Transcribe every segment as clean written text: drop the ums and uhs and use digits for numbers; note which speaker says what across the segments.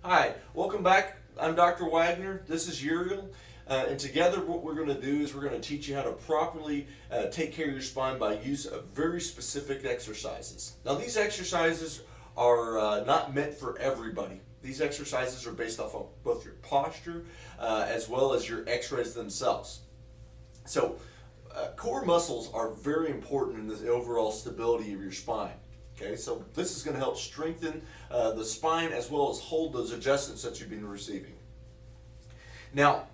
Speaker 1: Hi, welcome back. I'm Dr. Wagner. This is Uriel. And together what we're going to do is we're going to teach you how to properly take care of your spine by use of very specific exercises. Now these exercises are not meant for everybody. These exercises are based off of both your posture as well as your x-rays themselves. So core muscles are very important in the overall stability of your spine. Okay, so this is going to help strengthen the spine as well as hold those adjustments that you've been receiving. Now,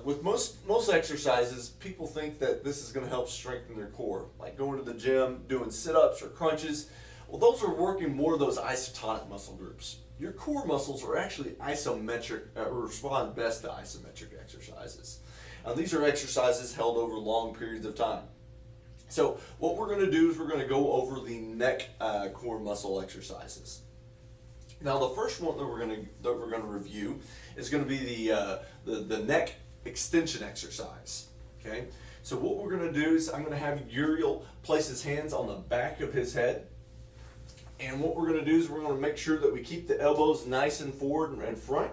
Speaker 1: with most exercises, people think that this is going to help strengthen their core, like going to the gym, doing sit-ups or crunches. Well, those are working more of those isotonic muscle groups. Your core muscles are actually isometric, or respond best to isometric exercises. Now, these are exercises held over long periods of time. So what we're going to do is we're going to go over the neck core muscle exercises. Now the first one that we're going to review is going to be the neck extension exercise. Okay. So what we're going to do is I'm going to have Uriel place his hands on the back of his head, and what we're going to do is we're going to make sure that we keep the elbows nice and forward and front.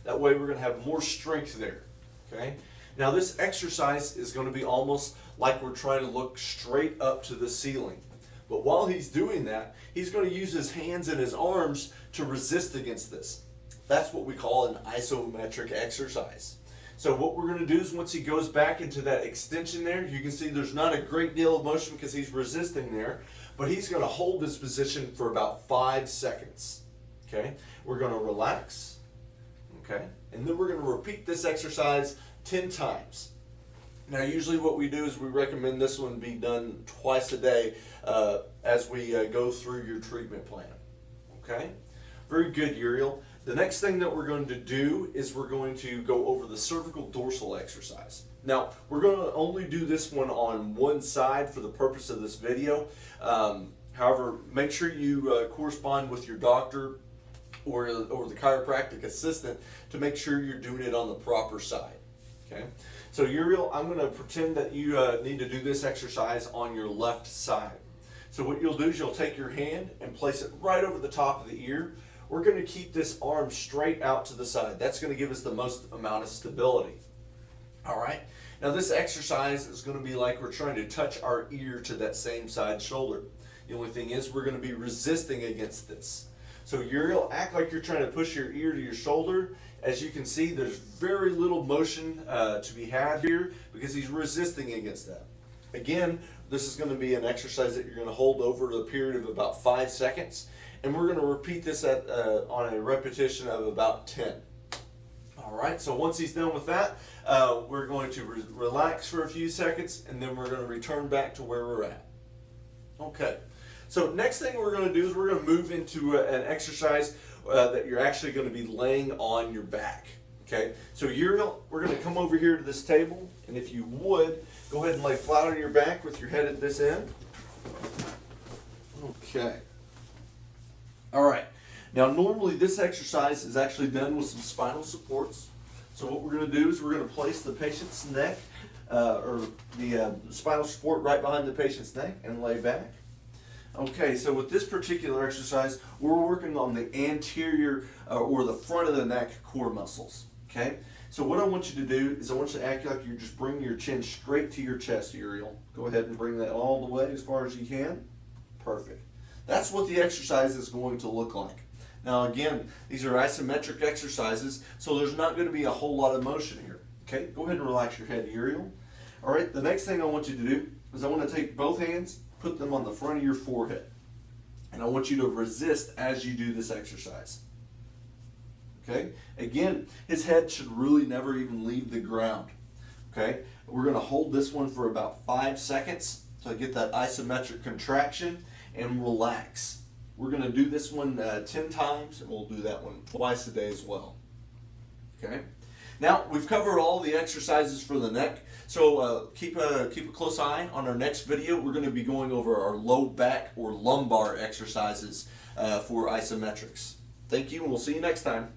Speaker 1: That way we're going to have more strength there. Okay. Now this exercise is going to be almost like we're trying to look straight up to the ceiling. But while he's doing that, he's going to use his hands and his arms to resist against this. That's what we call an isometric exercise. So what we're going to do is once he goes back into that extension there, you can see there's not a great deal of motion because he's resisting there, but he's going to hold this position for about 5 seconds. Okay, we're going to relax. Okay, and then we're going to repeat this exercise 10 times. Now usually what we do is we recommend this one be done twice a day as we go through your treatment plan. Okay? Very good, Uriel. The next thing that we're going to do is we're going to go over the cervical dorsal exercise. Now we're going to only do this one on one side for the purpose of this video. However, make sure you correspond with your doctor or the chiropractic assistant to make sure you're doing it on the proper side. Okay, so Uriel, I'm going to pretend that you need to do this exercise on your left side. So what you'll do is you'll take your hand and place it right over the top of the ear. We're going to keep this arm straight out to the side. That's going to give us the most amount of stability. All right, now this exercise is going to be like we're trying to touch our ear to that same side shoulder. The only thing is we're going to be resisting against this. So Uriel, act like you're trying to push your ear to your shoulder. As you can see, there's very little motion to be had here because he's resisting against that. Again, this is going to be an exercise that you're going to hold over a period of about 5 seconds, and we're going to repeat this on a repetition of about 10. All right, so once he's done with that, we're going to relax for a few seconds, and then we're going to return back to where we're at. Okay, so next thing we're going to do is we're going to move into an exercise that you're actually going to be laying on your back. Okay, so we're going to come over here to this table, and if you would, go ahead and lay flat on your back with your head at this end. Okay. All right. Now normally this exercise is actually done with some spinal supports. So what we're going to do is we're going to place the patient's neck, or the spinal support right behind the patient's neck and lay back. Okay, so with this particular exercise, we're working on the anterior or the front of the neck core muscles. Okay, so what I want you to do is I want you to act like you're just bringing your chin straight to your chest, Uriel. Go ahead and bring that all the way as far as you can. Perfect. That's what the exercise is going to look like. Now again, these are isometric exercises, so there's not going to be a whole lot of motion here. Okay, go ahead and relax your head, Uriel. All right, the next thing I want you to do is I want to take both hands, put them on the front of your forehead. And I want you to resist as you do this exercise. Okay? Again, his head should really never even leave the ground. Okay? We're going to hold this one for about 5 seconds to get that isometric contraction and relax. We're going to do this one 10 times, and we'll do that one twice a day as well. Okay? Now, we've covered all the exercises for the neck, so keep a close eye on our next video. We're going to be going over our low back or lumbar exercises for isometrics. Thank you, and we'll see you next time.